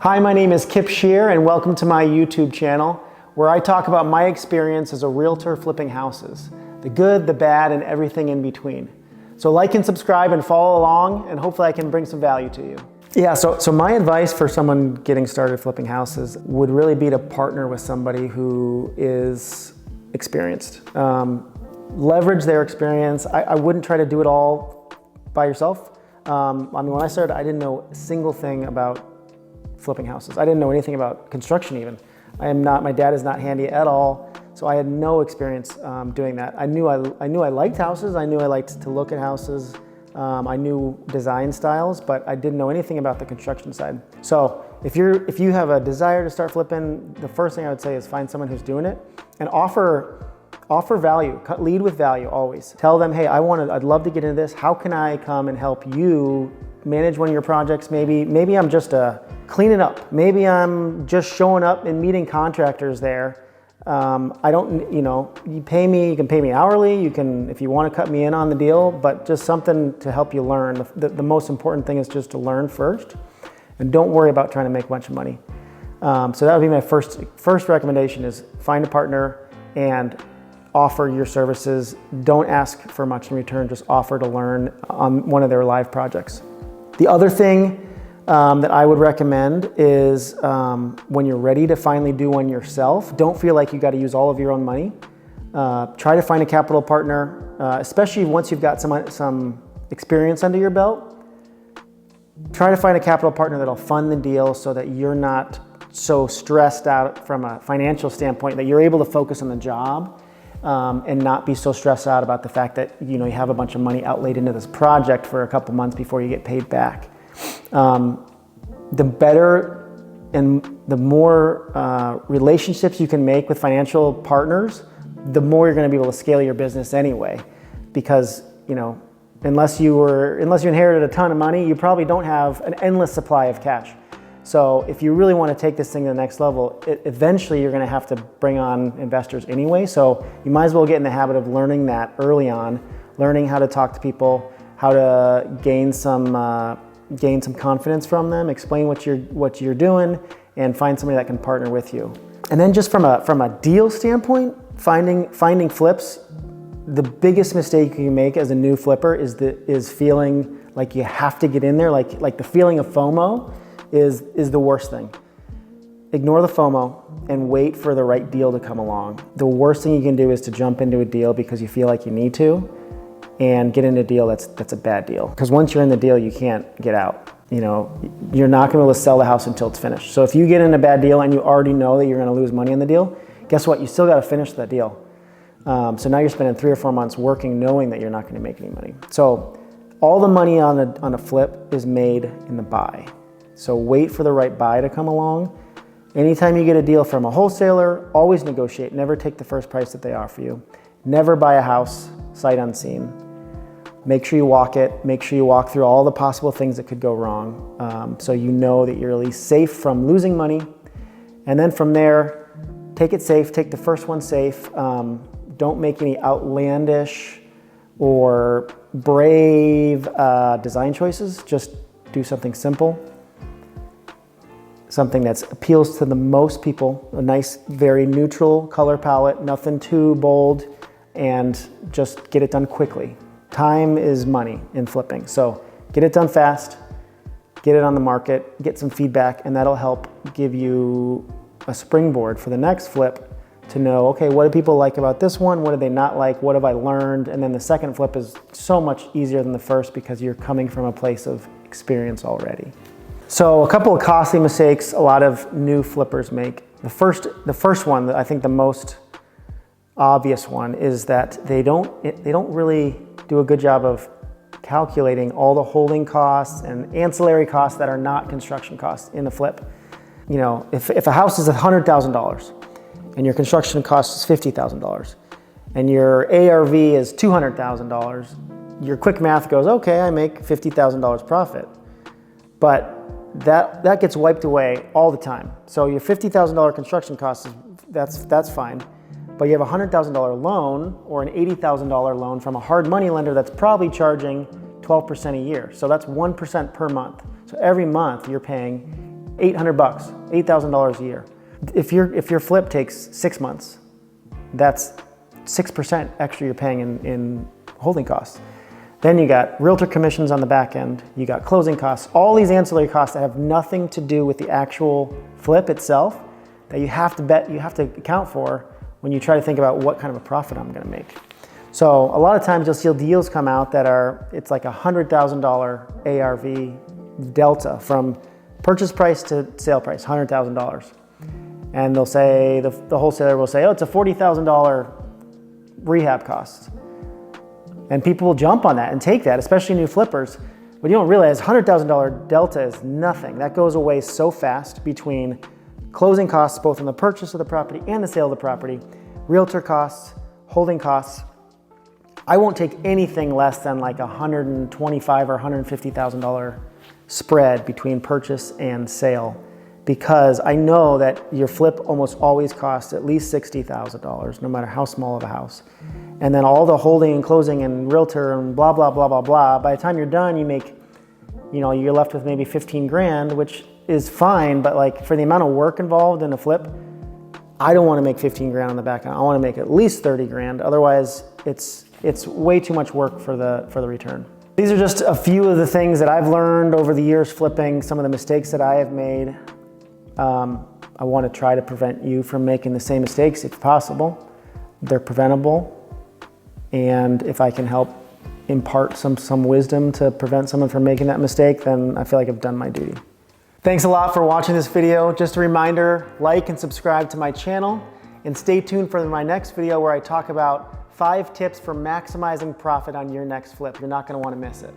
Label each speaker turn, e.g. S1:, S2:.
S1: Hi, my name is Kip Shear and welcome to my YouTube channel where I talk about my experience as a realtor flipping houses, the good, the bad, and everything in between. So like and subscribe and follow along and hopefully I can bring some value to you. Yeah, so my advice for someone getting started flipping houses would really be to partner with somebody who is experienced. Leverage their experience. I wouldn't try to do it all by yourself. When I started, I didn't know a single thing about flipping houses. I didn't know anything about construction even. My dad is not handy at all, so I had no experience doing that. I knew I liked houses, I knew I liked to look at houses, I knew design styles, but I didn't know anything about the construction side. So if you have a desire to start flipping, the first thing I would say is find someone who's doing it and offer value, lead with value always. Tell them, hey, I'd love to get into this. How can I come and help you manage one of your projects? Maybe I'm just cleaning up. Maybe I'm just showing up and meeting contractors there. You can pay me hourly. You can, if you want to cut me in on the deal, but just something to help you learn. The most important thing is just to learn first, and don't worry about trying to make a bunch of money. So that would be my first recommendation: is find a partner and offer your services. Don't ask for much in return. Just offer to learn on one of their live projects. The other thing that I would recommend is when you're ready to finally do one yourself, don't feel like you got to use all of your own money. Try to find a capital partner, especially once you've got some experience under your belt. Try to find a capital partner that'll fund the deal so that you're not so stressed out from a financial standpoint, that you're able to focus on the job and not be so stressed out about the fact that you have a bunch of money outlaid into this project for a couple months before you get paid back. The better and the more relationships you can make with financial partners, the more you're going to be able to scale your business anyway. Because unless you inherited a ton of money, you probably don't have an endless supply of cash. So if you really want to take this thing to the next level, eventually you're going to have to bring on investors anyway. So you might as well get in the habit of learning that early on, learning how to talk to people, how to gain some confidence from them, explain what you're doing, and find somebody that can partner with you. And then just from a deal standpoint, finding flips, the biggest mistake you can make as a new flipper is feeling like you have to get in there, like the feeling of FOMO. Is the worst thing. Ignore the FOMO and wait for the right deal to come along. The worst thing you can do is to jump into a deal because you feel like you need to, and get into a deal that's a bad deal. Because once you're in the deal, you can't get out. You're not going to be able to sell the house until it's finished. So if you get in a bad deal and you already know that you're going to lose money in the deal, guess what? You still got to finish that deal. So now you're spending 3 or 4 months working knowing that you're not going to make any money. So all the money on a flip is made in the buy. So wait for the right buy to come along. Anytime you get a deal from a wholesaler, always negotiate. Never take the first price that they offer you. Never buy a house sight unseen. Make sure you walk it. Make sure you walk through all the possible things that could go wrong, so you know that you're at least safe from losing money. And then from there, take it safe. Take the first one safe. Don't make any outlandish or brave design choices. Just do something simple. Something that appeals to the most people, a nice, very neutral color palette, nothing too bold, and just get it done quickly. Time is money in flipping, so get it done fast, get it on the market, get some feedback, and that'll help give you a springboard for the next flip to know, okay, what do people like about this one? What do they not like? What have I learned? And then the second flip is so much easier than the first because you're coming from a place of experience already. So a couple of costly mistakes a lot of new flippers make. The first one, I think the most obvious one, is that they don't really do a good job of calculating all the holding costs and ancillary costs that are not construction costs in the flip. If a house is $100,000 and your construction cost is $50,000 and your ARV is $200,000, your quick math goes, okay, I make $50,000 profit. But that gets wiped away all the time. So your $50,000 construction cost that's fine, but you have a $100,000 loan or an $80,000 loan from a hard money lender that's probably charging 12% a year. So that's 1% per month. So every month you're paying $800, $8,000 a year. If your flip takes 6 months, that's 6% extra you're paying in holding costs. Then you got realtor commissions on the back end, you got closing costs, all these ancillary costs that have nothing to do with the actual flip itself that you have to account for when you try to think about what kind of a profit I'm gonna make. So a lot of times you'll see deals come out that it's like $100,000 ARV delta from purchase price to sale price, $100,000. And they'll say, the wholesaler will say, oh, it's a $40,000 rehab cost. And people will jump on that and take that, especially new flippers. But you don't realize $100,000 delta is nothing. That goes away so fast between closing costs, both on the purchase of the property and the sale of the property, realtor costs, holding costs. I won't take anything less than like $125,000 or $150,000 spread between purchase and sale, because I know that your flip almost always costs at least $60,000, no matter how small of a house. And then all the holding and closing and realtor and blah, blah, blah, blah, blah. By the time you're done, you're left with maybe 15 grand, which is fine, but like for the amount of work involved in a flip, I don't want to make 15 grand on the back end. I want to make at least 30 grand. Otherwise, it's way too much work for the return. These are just a few of the things that I've learned over the years flipping, some of the mistakes that I have made. I want to try to prevent you from making the same mistakes if possible. They're preventable. And if I can help impart some wisdom to prevent someone from making that mistake, then I feel like I've done my duty. Thanks a lot for watching this video. Just a reminder, like and subscribe to my channel, and stay tuned for my next video where I talk about 5 tips for maximizing profit on your next flip. You're not going to want to miss it.